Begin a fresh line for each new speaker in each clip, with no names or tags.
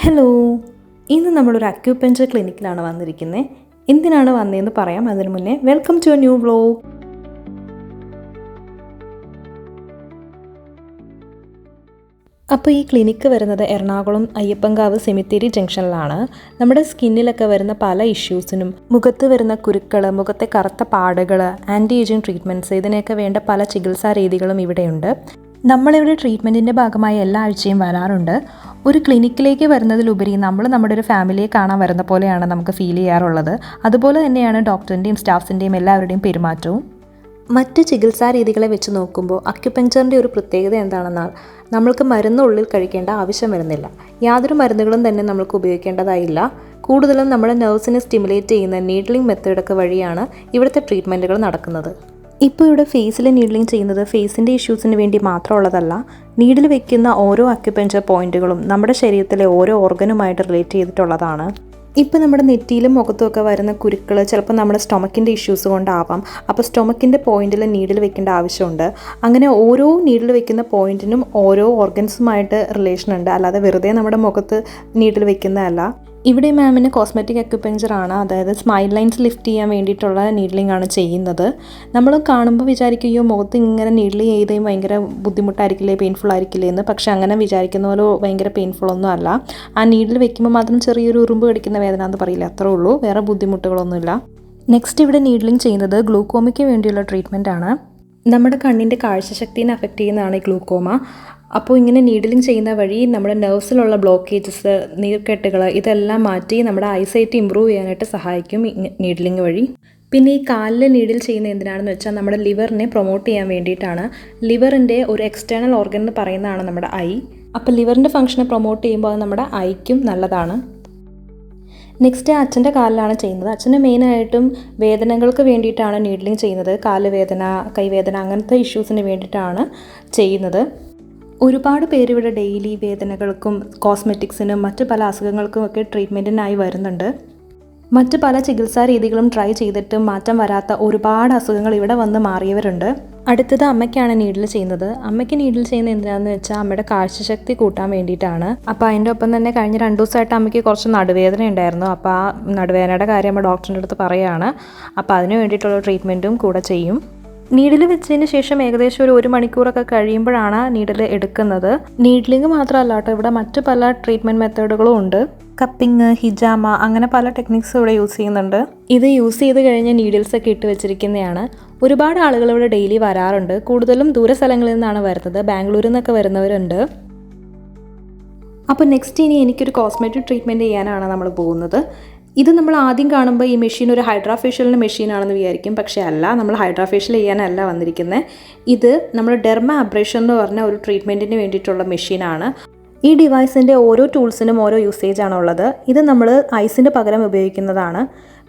Hello, ഇന്ന് നമ്മളൊരു acupuncture ക്ലിനിക്കിലാണ് വന്നിരിക്കുന്നത്. എന്തിനാണ് വന്നതെന്ന് പറയാം. അതിനു മുന്നേ welcome to a new vlog. അപ്പോൾ ഈ ക്ലിനിക്ക് വരുന്നത് എറണാകുളം അയ്യപ്പൻകാവ് സെമിത്തേരി ജംഗ്ഷനിലാണ്. നമ്മുടെ സ്കിന്നിലൊക്കെ വരുന്ന പല ഇഷ്യൂസിനും, മുഖത്ത് വരുന്ന കുരുക്കൾ, മുഖത്തെ കറുത്ത പാടുകൾ, ആൻറ്റി ഏജിങ് ട്രീറ്റ്മെൻറ്റ്സ്, ഇതിനൊക്കെ വേണ്ട പല ചികിത്സാ രീതികളും ഇവിടെയുണ്ട്. നമ്മളിവിടെ ട്രീറ്റ്മെൻറ്റിൻ്റെ ഭാഗമായി എല്ലാ ആഴ്ചയും വരാറുണ്ട്. ഒരു ക്ലിനിക്കിലേക്ക് വരുന്നതിലുപരി നമ്മുടെ ഒരു ഫാമിലിയെ കാണാൻ വരുന്ന പോലെയാണ് നമുക്ക് ഫീൽ ചെയ്യാറുള്ളത്. അതുപോലെ തന്നെയാണ് ഡോക്ടറിൻ്റെയും സ്റ്റാഫ്സിൻ്റെയും എല്ലാവരുടെയും പെരുമാറ്റവും. മറ്റ് ചികിത്സാ രീതികളെ വെച്ച് നോക്കുമ്പോൾ അക്യുപഞ്ചറിൻ്റെ ഒരു പ്രത്യേകത എന്താണെന്നാൽ നമ്മൾക്ക് മരുന്ന് ഉള്ളിൽ കഴിക്കേണ്ട ആവശ്യം വരുന്നില്ല. യാതൊരു മരുന്നുകളും തന്നെ നമ്മൾക്ക് ഉപയോഗിക്കേണ്ടതായില്ല. കൂടുതലും നമ്മുടെ നെർവ്സിനെ സ്റ്റിമുലേറ്റ് ചെയ്യുന്ന നീഡ്ലിംഗ് മെത്തേഡൊക്കെ വഴിയാണ് ഇവിടുത്തെ ട്രീറ്റ്മെൻറ്റുകൾ നടക്കുന്നത്. ഇപ്പോൾ ഇവിടെ ഫേസിൽ നീഡ്ലിംഗ് ചെയ്യുന്നത് ഫേസിൻ്റെ ഇഷ്യൂസിന് വേണ്ടി മാത്രമുള്ളതല്ല. നീഡിൽ വെക്കുന്ന ഓരോ അക്യുപഞ്ചർ പോയിൻറ്റുകളും നമ്മുടെ ശരീരത്തിലെ ഓരോ ഓർഗനുമായിട്ട് റിലേറ്റ് ചെയ്തിട്ടുള്ളതാണ്. ഇപ്പോൾ നമ്മുടെ നെറ്റിയിലും മുഖത്തുമൊക്കെ വരുന്ന കുരുക്കൾ ചിലപ്പോൾ നമ്മുടെ സ്റ്റൊമക്കിൻ്റെ ഇഷ്യൂസ് കൊണ്ടാവാം. അപ്പോൾ സ്റ്റൊമക്കിൻ്റെ പോയിൻറ്റിൽ നീഡിൽ വെക്കേണ്ട ആവശ്യമുണ്ട്. അങ്ങനെ ഓരോ നീഡിൽ വെക്കുന്ന പോയിൻറ്റിനും ഓരോ ഓർഗൻസുമായിട്ട് റിലേഷൻ ഉണ്ട്. അല്ലാതെ വെറുതെ നമ്മുടെ മുഖത്ത് നീഡിൽ വെക്കുന്നതല്ല. ഇവിടെ മാമിന് കോസ്മെറ്റിക് അക്യുപഞ്ചറാണ്, അതായത് സ്മൈൽ ലൈൻസ് ലിഫ്റ്റ് ചെയ്യാൻ വേണ്ടിയിട്ടുള്ള നീഡ്ലിംഗ് ആണ് ചെയ്യുന്നത്. നമ്മൾ കാണുമ്പോൾ വിചാരിക്കുകയോ മുഖത്ത് ഇങ്ങനെ നീഡിൽ ചെയ്തേയും ഭയങ്കര ബുദ്ധിമുട്ടായിരിക്കില്ലേ, പെയിൻഫുൾ ആയിരിക്കില്ലേ എന്ന്. പക്ഷെ അങ്ങനെ വിചാരിക്കുന്ന പോലെ ഭയങ്കര പെയിൻഫുള്ളൊന്നും അല്ല. ആ നീഡിൽ വെക്കുമ്പോൾ മാത്രം ചെറിയൊരു ഉറുമ്പ് കടിക്കുന്ന വേദന എന്ന് പറയില്ല, അത്രേ ഉള്ളൂ. വേറെ ബുദ്ധിമുട്ടുകളൊന്നുമില്ല. നെക്സ്റ്റ് ഇവിടെ നീഡ്ലിംഗ് ചെയ്യുന്നത് ഗ്ലൂക്കോമയ്ക്ക് വേണ്ടിയുള്ള ട്രീറ്റ്മെൻറ്റ് ആണ്. നമ്മുടെ കണ്ണിൻ്റെ കാഴ്ചശക്തിനെ അഫക്റ്റ് ചെയ്യുന്നതാണ് ഈ ഗ്ലൂക്കോമ. അപ്പോൾ ഇങ്ങനെ നീഡലിംഗ് ചെയ്യുന്ന വഴി നമ്മുടെ നെർവ്സിലുള്ള ബ്ലോക്കേജസ്, നീർക്കെട്ടുകൾ, ഇതെല്ലാം മാറ്റി നമ്മുടെ ഐസൈറ്റ് ഇമ്പ്രൂവ് ചെയ്യാനായിട്ട് സഹായിക്കും നീഡലിംഗ് വഴി. പിന്നെ ഈ കാലിൽ നീഡിൽ ചെയ്യുന്ന എന്തിനാണെന്ന് വെച്ചാൽ നമ്മുടെ ലിവറിനെ പ്രൊമോട്ട് ചെയ്യാൻ വേണ്ടിയിട്ടാണ്. ലിവറിൻ്റെ ഒരു എക്സ്റ്റേണൽ ഓർഗൻ എന്ന് പറയുന്നതാണ് നമ്മുടെ ഐ. അപ്പോൾ ലിവറിൻ്റെ ഫംഗ്ഷനെ പ്രൊമോട്ട് ചെയ്യുമ്പോൾ അത് നമ്മുടെ ഐക്കും നല്ലതാണ്. നെക്സ്റ്റ് അച്ഛൻ്റെ കാലിലാണ് ചെയ്യുന്നത്. അച്ഛന് മെയിനായിട്ടും വേദനകൾക്ക് വേണ്ടിയിട്ടാണ് നീഡ്ലിംഗ് ചെയ്യുന്നത്. കാല് വേദന, കൈവേദന, അങ്ങനത്തെ ഇഷ്യൂസിന് വേണ്ടിയിട്ടാണ് ചെയ്യുന്നത്. ഒരുപാട് പേര് ഇവിടെ ഡെയിലി വേദനകൾക്കും കോസ്മെറ്റിക്സിനും മറ്റ് പല അസുഖങ്ങൾക്കുമൊക്കെ ട്രീറ്റ്മെൻറ്റിനായി വരുന്നുണ്ട്. മറ്റ് പല ചികിത്സാ രീതികളും ട്രൈ ചെയ്തിട്ടും മാറ്റം വരാത്ത ഒരുപാട് അസുഖങ്ങൾ ഇവിടെ വന്ന് മാറിയവരുണ്ട്. അടുത്തത് അമ്മയ്ക്കാണ് നീഡിൽ ചെയ്യുന്നത്. അമ്മയ്ക്ക് നീഡിൽ ചെയ്യുന്നത് എന്തിനാണെന്ന് വെച്ചാൽ അമ്മയുടെ കാഴ്ചശക്തി കൂട്ടാൻ വേണ്ടിയിട്ടാണ്. അപ്പോൾ അതിൻ്റെ ഒപ്പം തന്നെ കഴിഞ്ഞ 2 ദിവസമായിട്ട് അമ്മയ്ക്ക് കുറച്ച് നടുവേദന ഉണ്ടായിരുന്നു. അപ്പോൾ ആ നടുവേദനയുടെ കാര്യം അമ്മ ഡോക്ടറിൻ്റെ അടുത്ത് പറയുകയാണ്. അപ്പോൾ അതിന് വേണ്ടിയിട്ടുള്ള ട്രീറ്റ്മെൻറ്റും കൂടെ ചെയ്യും. നീഡിൽ വെച്ചതിന് ശേഷം ഏകദേശം ഒരു 1 മണിക്കൂറൊക്കെ കഴിയുമ്പോഴാണ് നീഡിൽ എടുക്കുന്നത്. നീഡ്ലിംഗ് മാത്രമല്ല കേട്ടോ, ഇവിടെ മറ്റ് പല ട്രീറ്റ്മെൻറ്റ് മെത്തേഡുകളും ഉണ്ട്. കപ്പിങ്, ഹിജാമ, അങ്ങനെ പല ടെക്നിക്സും ഇവിടെ യൂസ് ചെയ്യുന്നുണ്ട്. ഇത് യൂസ് ചെയ്ത് കഴിഞ്ഞ് നീഡിൽസൊക്കെ ഇട്ട് വെച്ചിരിക്കുന്നതാണ്. ഒരുപാട് ആളുകൾ ഇവിടെ ഡെയിലി വരാറുണ്ട്. കൂടുതലും ദൂര സ്ഥലങ്ങളിൽ നിന്നാണ് വരുന്നത്. ബാംഗ്ലൂരിൽ നിന്നൊക്കെ വരുന്നവരുണ്ട്. അപ്പോൾ നെക്സ്റ്റ് ഇനി എനിക്കൊരു കോസ്മെറ്റിക് ട്രീറ്റ്മെൻറ്റ് ചെയ്യാനാണ് നമ്മൾ പോകുന്നത്. ഇത് നമ്മൾ ആദ്യം കാണുമ്പോൾ ഈ മെഷീൻ ഒരു ഹൈഡ്രാ ഫേഷ്യലിൻ്റെ മെഷീനാണെന്ന് വിചാരിക്കും. പക്ഷേ അല്ല, നമ്മൾ ഹൈഡ്രാ ഫേഷ്യൽ ചെയ്യാനല്ല വന്നിരിക്കുന്നത്. ഇത് നമ്മൾ ഡെർമ അബ്രേഷൻ എന്ന് പറഞ്ഞ ഒരു ട്രീറ്റ്മെൻറ്റിന് വേണ്ടിയിട്ടുള്ള മെഷീനാണ്. ഈ ഡിവൈസിൻ്റെ ഓരോ ടൂൾസിനും ഓരോ യൂസേജ് ആണുള്ളത്. ഇത് നമ്മൾ ഐസിൻ്റെ പകരം ഉപയോഗിക്കുന്നതാണ്.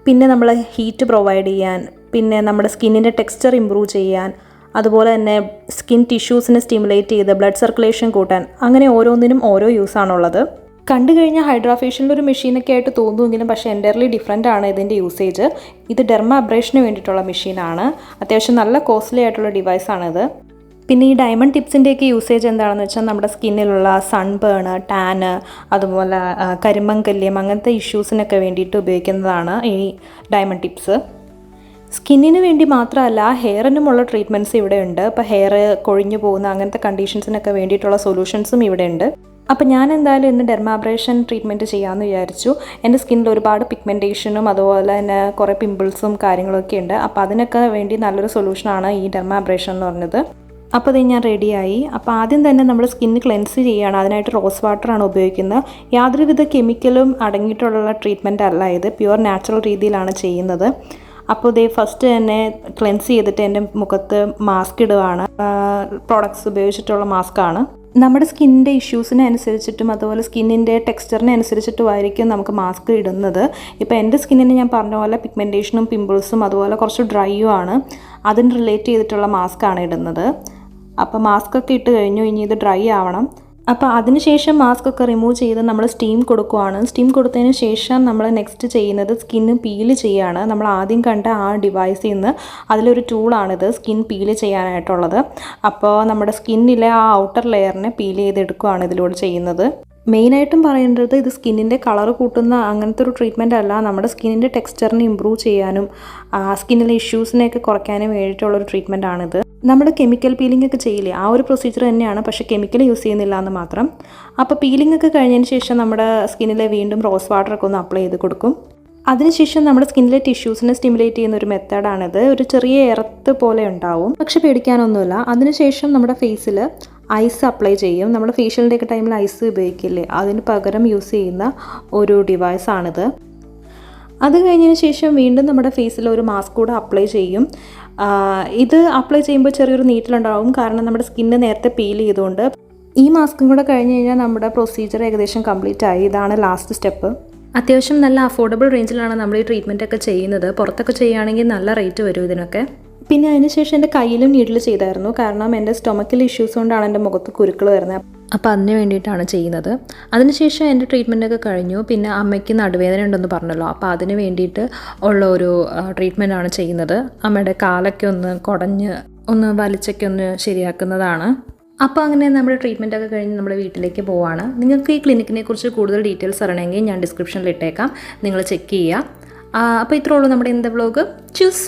പിന്നെ നമ്മൾ ഹീറ്റ് പ്രൊവൈഡ് ചെയ്യാൻ, പിന്നെ നമ്മുടെ സ്കിന്നിൻ്റെ ടെക്സ്ചർ ഇമ്പ്രൂവ് ചെയ്യാൻ, അതുപോലെ തന്നെ സ്കിൻ ടിഷ്യൂസിനെ സ്റ്റിമുലേറ്റ് ചെയ്ത് ബ്ലഡ് സർക്കുലേഷൻ കൂട്ടാൻ, അങ്ങനെ ഓരോന്നിനും ഓരോ യൂസാണുള്ളത്. കണ്ടു കഴിഞ്ഞാൽ ഹൈഡ്രാ ഫേഷ്യലിൻ്റെ ഒരു മെഷീനൊക്കെ ആയിട്ട് തോന്നുമെങ്കിലും പക്ഷേ എൻ്റയർലി ഡിഫറെൻ്റ് ആണ് ഇതിൻ്റെ യൂസേജ്. ഇത് ഡെർമ അബ്രേഷന് വേണ്ടിയിട്ടുള്ള മെഷീനാണ്. അത്യാവശ്യം നല്ല കോസ്റ്റ്ലി ആയിട്ടുള്ള ഡിവൈസാണിത്. പിന്നെ ഈ ഡയമണ്ട് ടിപ്സിൻ്റെയൊക്കെ യൂസേജ് എന്താണെന്ന് വെച്ചാൽ നമ്മുടെ സ്കിന്നിലുള്ള സൺബേൺ, ടാന്, അതുപോലെ കരിമങ്കല്യം, അങ്ങനത്തെ ഇഷ്യൂസിനൊക്കെ വേണ്ടിയിട്ട് ഉപയോഗിക്കുന്നതാണ് ഈ ഡയമണ്ട് ടിപ്സ്. സ്കിന്നിന് വേണ്ടി മാത്രമല്ല, ഹെയറിനുമുള്ള ട്രീറ്റ്മെൻറ്റ്സ് ഇവിടെ ഉണ്ട്. ഇപ്പോൾ ഹെയർ കൊഴിഞ്ഞു പോകുന്ന അങ്ങനത്തെ കണ്ടീഷൻസിനൊക്കെ വേണ്ടിയിട്ടുള്ള സൊല്യൂഷൻസും ഇവിടെ ഉണ്ട്. അപ്പോൾ ഞാൻ എന്തായാലും ഇന്ന് ഡെർമാബ്രേഷൻ ട്രീറ്റ്മെൻറ്റ് ചെയ്യാമെന്ന് വിചാരിച്ചു. എൻ്റെ സ്കിന്നിൽ ഒരുപാട് പിഗ്മെൻറ്റേഷനും അതുപോലെ തന്നെ കുറേ പിമ്പിൾസും കാര്യങ്ങളൊക്കെ ഉണ്ട്. അപ്പോൾ അതിനൊക്കെ വേണ്ടി നല്ലൊരു സൊല്യൂഷനാണ് ഈ ഡെർമാബ്രേഷൻ എന്ന് പറഞ്ഞത്. അപ്പോൾ ഇത് ഞാൻ റെഡിയായി. അപ്പോൾ ആദ്യം തന്നെ നമ്മൾ സ്കിന്ന് ക്ലെൻസ് ചെയ്യുകയാണ്. അതിനായിട്ട് റോസ് വാട്ടറാണ് ഉപയോഗിക്കുന്നത്. യാതൊരുവിധ കെമിക്കലും അടങ്ങിയിട്ടുള്ള ട്രീറ്റ്മെൻറ്റ് അല്ല ഇത്. പ്യുവർ നാച്ചുറൽ രീതിയിലാണ് ചെയ്യുന്നത്. അപ്പോൾ ഇതേ ഫസ്റ്റ് തന്നെ ക്ലെൻസ് ചെയ്തിട്ട് എൻ്റെ മുഖത്ത് മാസ്ക് ഇടുകയാണ്. പ്രോഡക്ട്സ് ഉപയോഗിച്ചിട്ടുള്ള മാസ്കാണ്. നമ്മുടെ സ്കിന്നിൻ്റെ ഇഷ്യൂസിനെ അനുസരിച്ചിട്ടും അതുപോലെ സ്കിന്നിൻ്റെ ടെക്സ്ചറിനെ അനുസരിച്ചിട്ടുമായിരിക്കും നമുക്ക് മാസ്ക് ഇടുന്നത്. ഇപ്പോൾ എൻ്റെ സ്കിന്നിന് ഞാൻ പറഞ്ഞ പോലെ പിഗ്മെൻറ്റേഷനും പിമ്പിൾസും അതുപോലെ കുറച്ച് ഡ്രൈയും ആണ്. അതിന് റിലേറ്റ് ചെയ്തിട്ടുള്ള മാസ്കാണ് ഇടുന്നത്. അപ്പോൾ മാസ്കൊക്കെ ഇട്ട് കഴിഞ്ഞു. ഇനി ഇത് ഡ്രൈ ആവണം. അപ്പോൾ അതിനുശേഷം മാസ്ക് ഒക്കെ റിമൂവ് ചെയ്ത് നമ്മൾ സ്റ്റീം കൊടുക്കുകയാണ്. സ്റ്റീം കൊടുത്തതിന് ശേഷം നമ്മൾ നെക്സ്റ്റ് ചെയ്യുന്നത് സ്കിന്ന് പീല് ചെയ്യുകയാണ്. നമ്മൾ ആദ്യം കണ്ട ആ ഡിവൈസിൽ നിന്ന് അതിലൊരു ടൂളാണിത് സ്കിൻ പീല് ചെയ്യാനായിട്ടുള്ളത്. അപ്പോൾ നമ്മുടെ സ്കിന്നിലെ ആ ഔട്ടർ ലെയറിനെ പീൽ ചെയ്തെടുക്കുകയാണ് ഇതിലൂടെ ചെയ്യുന്നത്. മെയിനായിട്ടും പറയേണ്ടത് ഇത് സ്കിന്നിൻ്റെ കളർ കൂട്ടുന്ന അങ്ങനത്തെ ഒരു ട്രീറ്റ്മെൻ്റ് അല്ല, നമ്മുടെ സ്കിന്നിൻ്റെ ടെക്സ്ചറിനെ ഇമ്പ്രൂവ് ചെയ്യാനും സ്കിന്നിലെ ഇഷ്യൂസിനെയൊക്കെ കുറയ്ക്കാനും വേണ്ടിയിട്ടുള്ളൊരു ട്രീറ്റ്മെൻ്റ് ആണിത്. നമ്മൾ കെമിക്കൽ പീലിംഗ് ഒക്കെ ചെയ്യില്ലേ, ആ ഒരു പ്രൊസീജിയർ തന്നെയാണ്, പക്ഷേ കെമിക്കൽ യൂസ് ചെയ്യുന്നില്ല എന്ന് മാത്രം. അപ്പോൾ പീലിംഗ് ഒക്കെ കഴിഞ്ഞതിന് ശേഷം നമ്മുടെ സ്കിന്നിലെ വീണ്ടും റോസ് വാട്ടറൊക്കെ ഒന്ന് അപ്ലൈ ചെയ്ത് കൊടുക്കും. അതിനുശേഷം നമ്മുടെ സ്കിന്നിലെ ടിഷ്യൂസിനെ സ്റ്റിമുലേറ്റ് ചെയ്യുന്ന ഒരു മെത്തേഡാണിത്. ഒരു ചെറിയ എർത്ത് പോലെ ഉണ്ടാവും, പക്ഷെ പേടിക്കാനൊന്നുമില്ല. അതിനുശേഷം നമ്മുടെ ഫേസിൽ ഐസ് അപ്ലൈ ചെയ്യും. നമ്മൾ ഫേഷ്യലിൻ്റെ ഒക്കെ ടൈമിൽ ഐസ് ഉപയോഗിക്കില്ലേ, അതിന് പകരം യൂസ് ചെയ്യുന്ന ഒരു ഡിവൈസാണിത്. അത് കഴിഞ്ഞതിന് ശേഷം വീണ്ടും നമ്മുടെ ഫേസിൽ ഒരു മാസ്ക് കൂടെ അപ്ലൈ ചെയ്യും. ഇത് അപ്ലൈ ചെയ്യുമ്പോൾ ചെറിയൊരു നീറ്റിലുണ്ടാവും, കാരണം നമ്മുടെ സ്കിന്ന് നേരത്തെ പീൽ ചെയ്തുകൊണ്ട്. ഈ മാസ്കും കൂടെ കഴിഞ്ഞ് കഴിഞ്ഞാൽ നമ്മുടെ പ്രൊസീജിയർ ഏകദേശം കംപ്ലീറ്റ് ആയി. ഇതാണ് ലാസ്റ്റ് സ്റ്റെപ്പ്. അത്യാവശ്യം നല്ല അഫോർഡബിൾ റേഞ്ചിലാണ് നമ്മൾ ഈ ട്രീറ്റ്മെൻറ്റൊക്കെ ചെയ്യുന്നത്. പുറത്തൊക്കെ ചെയ്യുകയാണെങ്കിൽ നല്ല റേറ്റ് വരും ഇതിനൊക്കെ. പിന്നെ അതിനുശേഷം എൻ്റെ കയ്യിലും നീഡിൽ ചെയ്തായിരുന്നു, കാരണം എൻ്റെ സ്റ്റൊമക്കിൽ ഇഷ്യൂസ് കൊണ്ടാണ് എൻ്റെ മുഖത്ത് കുരുക്കൾ വരുന്നത്. അപ്പോൾ അതിന് വേണ്ടിയിട്ടാണ് ചെയ്യുന്നത്. അതിനുശേഷം എൻ്റെ ട്രീറ്റ്മെൻറ്റൊക്കെ കഴിഞ്ഞു. പിന്നെ അമ്മയ്ക്ക് നടുവേദന ഉണ്ടെന്ന് പറഞ്ഞല്ലോ, അപ്പോൾ അതിന് വേണ്ടിയിട്ട് ഉള്ള ഒരു ട്രീറ്റ്മെൻറ്റാണ് ചെയ്യുന്നത്. അമ്മയുടെ കാലൊക്കെ ഒന്ന് കുടഞ്ഞ് ഒന്ന് വലിച്ചൊക്കെ ഒന്ന് ശരിയാക്കുന്നതാണ്. അപ്പോൾ അങ്ങനെ നമ്മുടെ ട്രീറ്റ്മെൻറ്റൊക്കെ കഴിഞ്ഞ് നമ്മുടെ വീട്ടിലേക്ക് പോവാണ്. നിങ്ങൾക്ക് ഈ ക്ലിനിക്കിനെ കുറിച്ച് കൂടുതൽ ഡീറ്റെയിൽസ് അറിയണമെങ്കിൽ ഞാൻ ഡിസ്ക്രിപ്ഷനിൽ ഇട്ടേക്കാം, നിങ്ങൾ ചെക്ക് ചെയ്യുക. അപ്പോൾ ഇത്രേ ഉള്ളൂ നമ്മുടെ ഇന്നത്തെ വ്ലോഗ്. ചൂസ്.